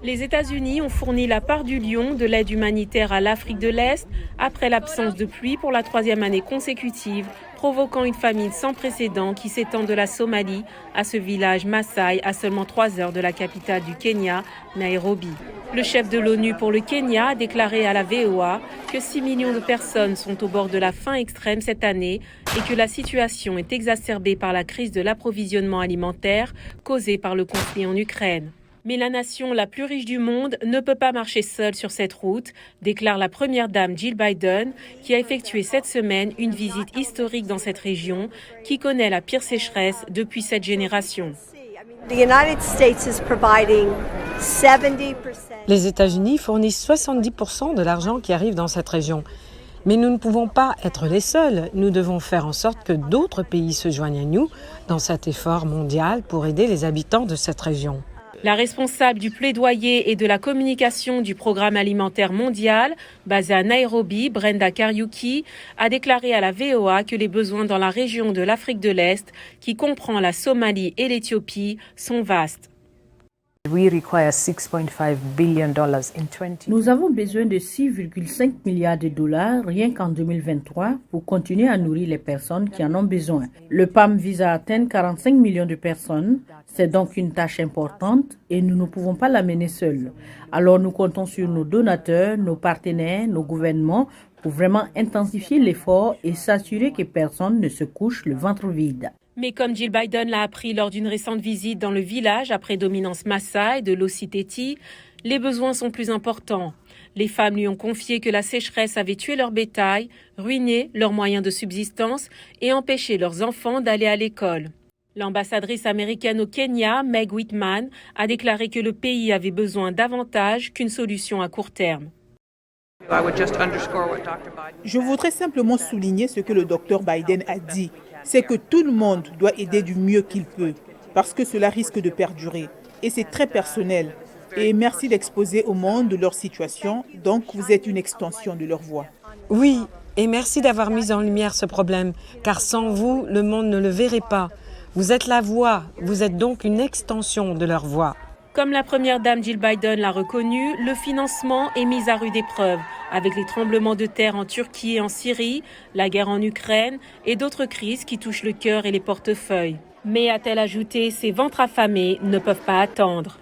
Les États-Unis ont fourni la part du lion de l'aide humanitaire à l'Afrique de l'Est après l'absence de pluie pour la troisième année consécutive, provoquant une famine sans précédent qui s'étend de la Somalie à ce village Maasai à seulement 3 heures de la capitale du Kenya, Nairobi. Le chef de l'ONU pour le Kenya a déclaré à la VOA que 6 millions de personnes sont au bord de la faim extrême cette année et que la situation est exacerbée par la crise de l'approvisionnement alimentaire causée par le conflit en Ukraine. Mais la nation la plus riche du monde ne peut pas marcher seule sur cette route, déclare la première dame Jill Biden, qui a effectué cette semaine une visite historique dans cette région, qui connaît la pire sécheresse depuis cette génération. Les États-Unis fournissent 70% de l'argent qui arrive dans cette région. Mais nous ne pouvons pas être les seuls. Nous devons faire en sorte que d'autres pays se joignent à nous dans cet effort mondial pour aider les habitants de cette région. La responsable du plaidoyer et de la communication du Programme alimentaire mondial, basé à Nairobi, Brenda Kariuki, a déclaré à la VOA que les besoins dans la région de l'Afrique de l'Est, qui comprend la Somalie et l'Éthiopie, sont vastes. Nous avons besoin de 6,5 milliards de dollars rien qu'en 2023 pour continuer à nourrir les personnes qui en ont besoin. Le PAM vise à atteindre 45 millions de personnes. C'est donc une tâche importante et nous ne pouvons pas la mener seuls. Alors nous comptons sur nos donateurs, nos partenaires, nos gouvernements pour vraiment intensifier l'effort et s'assurer que personne ne se couche le ventre vide. Mais comme Jill Biden l'a appris lors d'une récente visite dans le village à prédominance Maasai de l'Ociteti, les besoins sont plus importants. Les femmes lui ont confié que la sécheresse avait tué leur bétail, ruiné leurs moyens de subsistance et empêché leurs enfants d'aller à l'école. L'ambassadrice américaine au Kenya, Meg Whitman, a déclaré que le pays avait besoin davantage qu'une solution à court terme. Je voudrais simplement souligner ce que le Dr Biden a dit. C'est que tout le monde doit aider du mieux qu'il peut, parce que cela risque de perdurer. Et c'est très personnel. Et merci d'exposer au monde leur situation, donc vous êtes une extension de leur voix. Oui, et merci d'avoir mis en lumière ce problème, car sans vous, le monde ne le verrait pas. Vous êtes la voix, vous êtes donc une extension de leur voix. Comme la première dame Jill Biden l'a reconnu, le financement est mis à rude épreuve avec les tremblements de terre en Turquie et en Syrie, la guerre en Ukraine et d'autres crises qui touchent le cœur et les portefeuilles. Mais, a-t-elle ajouté, ces ventres affamés ne peuvent pas attendre.